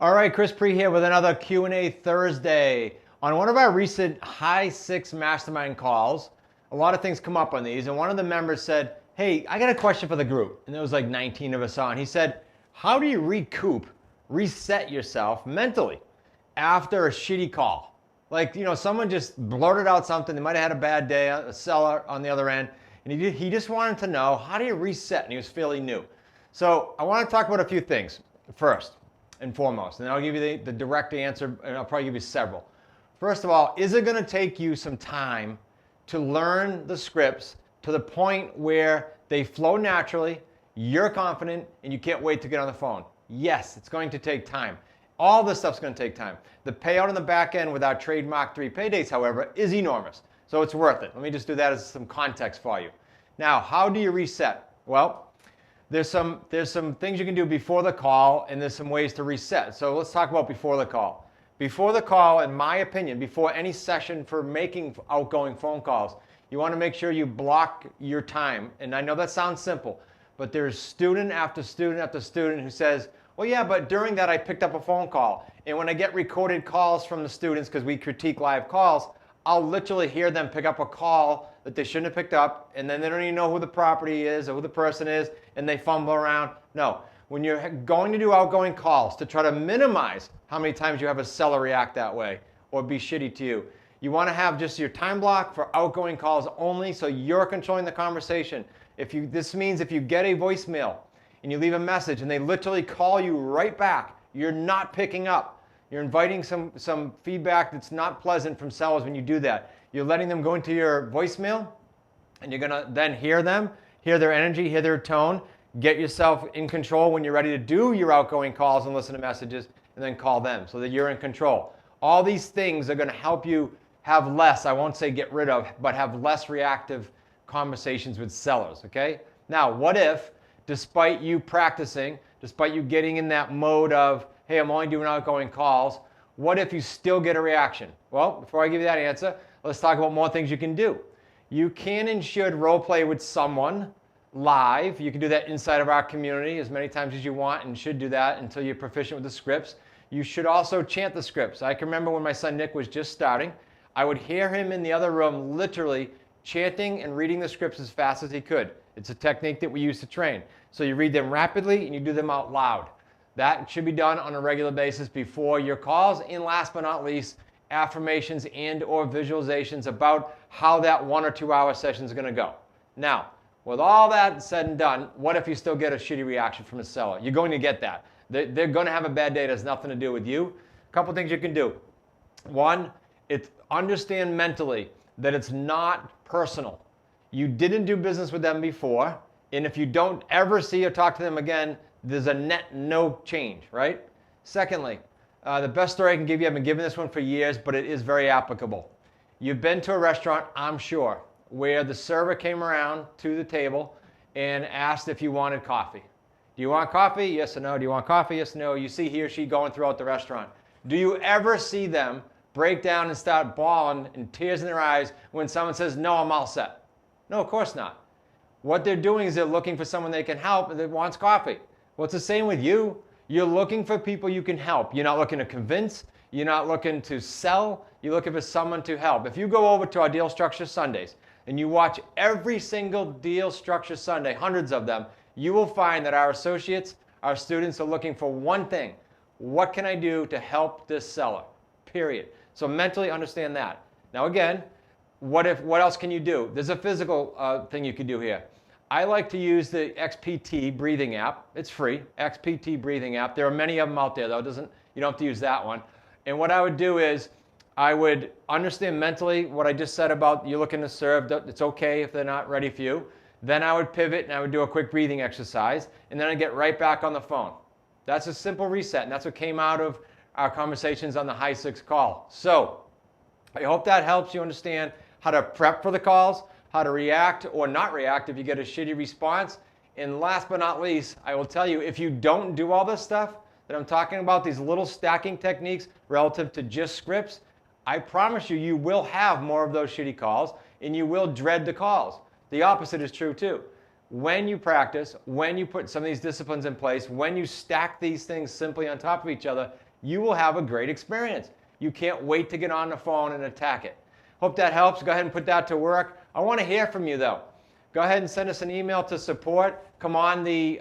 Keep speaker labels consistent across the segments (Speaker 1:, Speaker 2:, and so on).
Speaker 1: All right, Chris Pre here with another Q&A Thursday. On one of our recent High Six Mastermind calls, a lot of things come up on these, and one of the members said, hey, I got a question for the group. And there was like 19 of us on. He said, how do you reset yourself mentally after a shitty call? Like, someone just blurted out something. They might have had a bad day, a seller on the other end, and he just wanted to know, how do you reset? And he was fairly new. So I want to talk about a few things first and foremost, and then I'll give you the direct answer, and I'll probably give you several. First of all, is it going to take you some time to learn the scripts to the point where they flow naturally, you're confident, and you can't wait to get on the phone? Yes, it's going to take time. All this stuff's going to take time. The payout on the back end with our trademark 3 paydays, however, is enormous. So it's worth it. Let me just do that as some context for you. Now, how do you reset? Well, there's some things you can do before the call, and there's some ways to reset. So let's talk about before the call. Before the call, in my opinion, before any session for making outgoing phone calls, you want to make sure you block your time. And I know that sounds simple, but there's student after student after student who says, well, yeah, but during that I picked up a phone call. And when I get recorded calls from the students, because we critique live calls, I'll literally hear them pick up a call that they shouldn't have picked up, and then they don't even know who the property is or who the person is, and they fumble around. No, when you're going to do outgoing calls to try to minimize how many times you have a seller react that way or be shitty to you, you want to have just your time block for outgoing calls only, so you're controlling the conversation. This means if you get a voicemail and you leave a message and they literally call you right back, you're not picking up. You're inviting some feedback that's not pleasant from sellers when you do that. You're letting them go into your voicemail, and you're gonna then hear them, hear their energy, hear their tone, get yourself in control when you're ready to do your outgoing calls and listen to messages, and then call them so that you're in control. All these things are gonna help you have less, I won't say get rid of, but have less reactive conversations with sellers, okay? Now, what if, despite you practicing, despite you getting in that mode of, hey, I'm only doing outgoing calls, what if you still get a reaction? Well, before I give you that answer, let's talk about more things you can do. You can and should role play with someone live. You can do that inside of our community as many times as you want, and should do that until you're proficient with the scripts. You should also chant the scripts. I can remember when my son Nick was just starting, I would hear him in the other room literally chanting and reading the scripts as fast as he could. It's a technique that we use to train. So you read them rapidly and you do them out loud. That should be done on a regular basis before your calls. And last but not least, affirmations and or visualizations about how that 1 or 2 hour session is going to go. Now, with all that said and done, what if you still get a shitty reaction from a seller? You're going to get that. They're going to have a bad day. It has nothing to do with you. A couple things you can do. One, understand mentally that it's not personal. You didn't do business with them before, and if you don't ever see or talk to them again, there's a net no change, right? Secondly, the best story I can give you, I've been giving this one for years, but it is very applicable. You've been to a restaurant, I'm sure, where the server came around to the table and asked if you wanted coffee. Do you want coffee? Yes or no. Do you want coffee? Yes or no. You see he or she going throughout the restaurant. Do you ever see them break down and start bawling and tears in their eyes when someone says, no, I'm all set? No, of course not. What they're doing is they're looking for someone they can help and that wants coffee. Well, it's the same with you. You're looking for people you can help. You're not looking to convince. You're not looking to sell. You're looking for someone to help. If you go over to our Deal Structure Sundays and you watch every single Deal Structure Sunday, hundreds of them, you will find that our associates, our students are looking for one thing. What can I do to help this seller? Period. So mentally understand that. Now again, what else can you do? There's a physical thing you can do here. I like to use the XPT breathing app. It's free, XPT breathing app. There are many of them out there though. You don't have to use that one. And what I would do is I would understand mentally what I just said about you're looking to serve. It's okay if they're not ready for you. Then I would pivot and I would do a quick breathing exercise, and then I'd get right back on the phone. That's a simple reset, and that's what came out of our conversations on the High Six call. So I hope that helps you understand how to prep for the calls, how to react or not react if you get a shitty response. And last but not least, I will tell you, if you don't do all this stuff that I'm talking about, these little stacking techniques relative to just scripts, I promise you, you will have more of those shitty calls and you will dread the calls. The opposite is true too. When you practice, when you put some of these disciplines in place, when you stack these things simply on top of each other, you will have a great experience. You can't wait to get on the phone and attack it. Hope that helps. Go ahead and put that to work. I want to hear from you though. Go ahead and send us an email to support. Come on the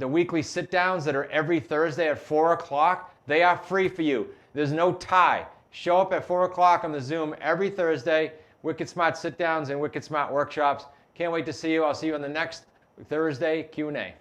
Speaker 1: weekly sit downs that are every Thursday at 4 o'clock. They are free for you. There's no tie. Show up at 4 o'clock on the Zoom every Thursday. Wicked Smart sit downs and Wicked Smart workshops. Can't wait to see you. I'll see you on the next Thursday Q&A.